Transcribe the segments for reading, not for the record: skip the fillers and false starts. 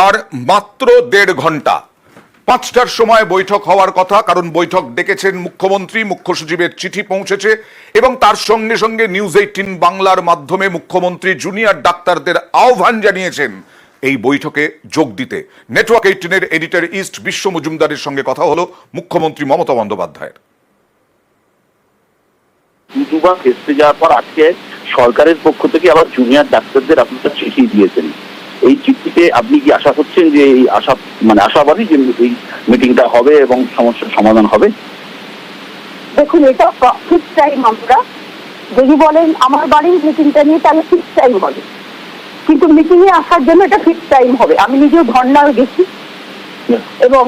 আর মাত্র 1.5 ঘন্টা, 5টার সময় বৈঠক হওয়ার কথা, কারণ বৈঠক ডেকেছেন মুখ্যমন্ত্রী, মুখ্য সচিবের চিঠি পৌঁছেছে এবং তার সঙ্গে সঙ্গে নিউজ 18 বাংলার মাধ্যমে মুখ্যমন্ত্রী জুনিয়র ডাক্তারদের আহ্বান জানিয়েছেন এই বৈঠকে যোগ দিতে। নেটওয়ার্ক 18-এর এডিটর ইস্ট বিশ্ব মজুমদারের সঙ্গে কথা হলো মুখ্যমন্ত্রী মমতা বন্দ্যোপাধ্যায়ের। দুবার ভেস্তে যাওয়ার পর আজকে সরকারের পক্ষ থেকে আবার জুনিয়র ডাক্তারদের আপনারা চিঠি দিয়েছেন। এই চিঠিতে আপনি কি আশা করছেন যে এই আশাবাদী যে এই মিটিংটা হবে এবং সমস্যার সমাধান হবে? দেখুন, এটা ফিক্স টাইম। আমরা যদি বলেন আমার বাড়ির মিটিংটা নিয়ে, তাহলে ফিক্স টাইম হবে, কিন্তু মিটিং এ আসার জন্য এটা ফিক্স টাইম হবে। আমি নিজেও ধর্নাও গেছি এবং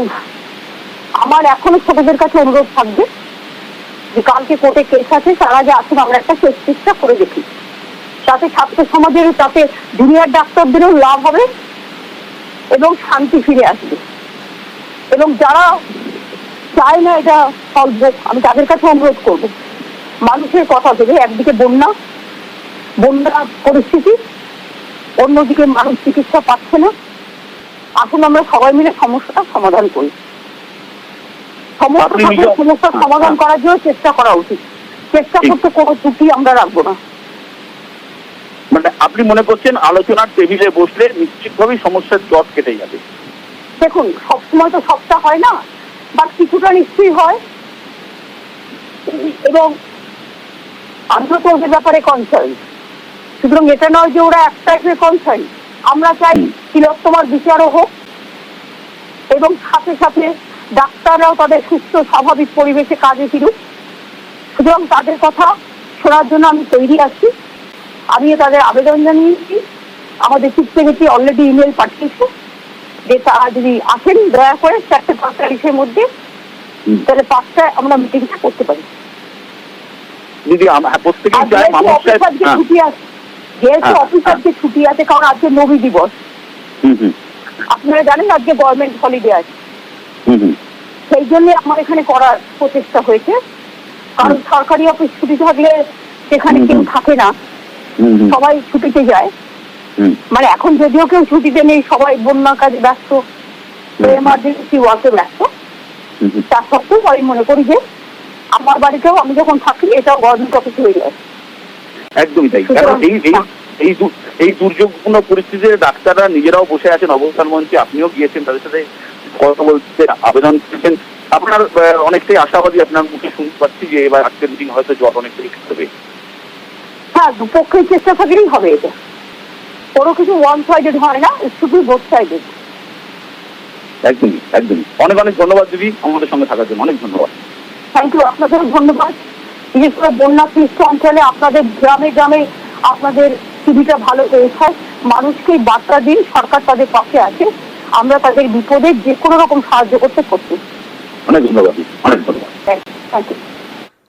আমার এখনো ছোটদের কাছে অনুরোধ থাকবে যে কালকে কোর্টে কেস আছে, তারা যে আসুন আমরা একটা শেষ চেষ্টা করে দেখি, তাতে ছাত্র সমাজের, তাতে জুনিয়র ডাক্তারদেরও লাভ হবে এবং শান্তি ফিরে আসবে। এবং যারা চায় না এটা সলভ হোক, আমি তাদের কাছে অনুরোধ করবো মানুষের কথা ভেবে, একদিকে বন্যা পরিস্থিতি, অন্যদিকে মানুষ চিকিৎসা পাচ্ছে না, আসুন আমরা সবাই মিলে সমস্যাটা সমাধান করি। সমস্যার সমাধান করার জন্য চেষ্টা করা উচিত। চেষ্টা করতে কোনো ত্রুটি আমরা রাখবো না। মানে আপনি মনে করছেন আলোচনার টেবিলে বসলে নিশ্চিতভাবেই সমস্যার জট কেটে যাবে? দেখুন, সবসময় তো সবটা হয় না, বা কিছুটা নিশ্চয়ই হয়, এবং আমরা তো ওদের ব্যাপারে কনসার্ন। সুতরাং এটা নয় যে ওরা এক টাইপের কনসার্ন। আমরা চাই তিলোত্তমার বিচারও হোক এবং সাথে সাথে ডাক্তাররাও তাদের সুস্থ স্বাভাবিক পরিবেশে কাজে ফিরুক। সুতরাং তাদের কথা শোনার জন্য আমি তৈরি আছি। আমি তাদের আবেদন জানিয়েছি, আমাদের চিফ সেক্রেটারি অলরেডি ইমেল পাঠিয়েছে যে তারা যদি আসেন দয়া করে 4:45-এর মধ্যে, তাহলে 5টায় আমরা মিটিংটা করতে পারি। যদি প্রত্যেকেই চায় ছুটি আছে, যেহেতু অফিস আজকে ছুটি আছে, কারণ আজকে নবী দিবস, আপনারা জানেন আজকে গভর্নমেন্ট হলিডে আছে, সেই জন্য আমার এখানে করার প্রচেষ্টা হয়েছে। কারণ সরকারি অফিস ছুটি থাকলে সেখানে কেউ থাকে না, সবাই ছুটিতে যায়। মানে এখন যদিও কেউ ছুটিতে নেই, সবাই বন্যার কাজে ব্যস্ত, এমার্জেন্সি ওয়ার্কে ব্যস্ত। তা সত্ত্বেও আমি মনে করি যে আমার বাড়িতেও আমি যখন থাকি, এটাও গভর্নমেন্ট অফিস হয়ে যায়। একদমই তাই। কারণ এই দুর্যোগপূর্ণ পরিস্থিতিতে ডাক্তাররা নিজেরাও বসে আছেন অবস্থান মঞ্চে, আপনিও গিয়েছেন তাদের সাথে কথা বলতে, আবেদন করেছেন। আপনার অনেকটাই আশাবাদী, আপনার মুখে শুনতে পাচ্ছি যে এবার আজকের মিটিং হয়তো জট অনেকটাই হবে। হ্যাঁ, দুপক্ষের চেষ্টা থাকলেই হবে। এটা কোনো কিছু ওয়ান সাইডেড হয় না, শুধু বোথ সাইডেড। একদমই একদমই। অনেক অনেক ধন্যবাদ দিদি আমাদের সঙ্গে থাকার জন্য, অনেক ধন্যবাদ। থ্যাংক ইউ, আপনাদের ধন্যবাদ। বিশেষ করে বন্যাক্লিষ্ট অঞ্চলে আপনাদের গ্রামে গ্রামে আপনাদের টিভিটা ভালো পৌঁছায়, মানুষকে বার্তা দিন সরকার তাদের পাশে আছে, আমরা তাদের বিপদে যে কোনো রকম সাহায্য করতে প্রস্তুত। অনেক ধন্যবাদ, অনেক ধন্যবাদ। Thank you.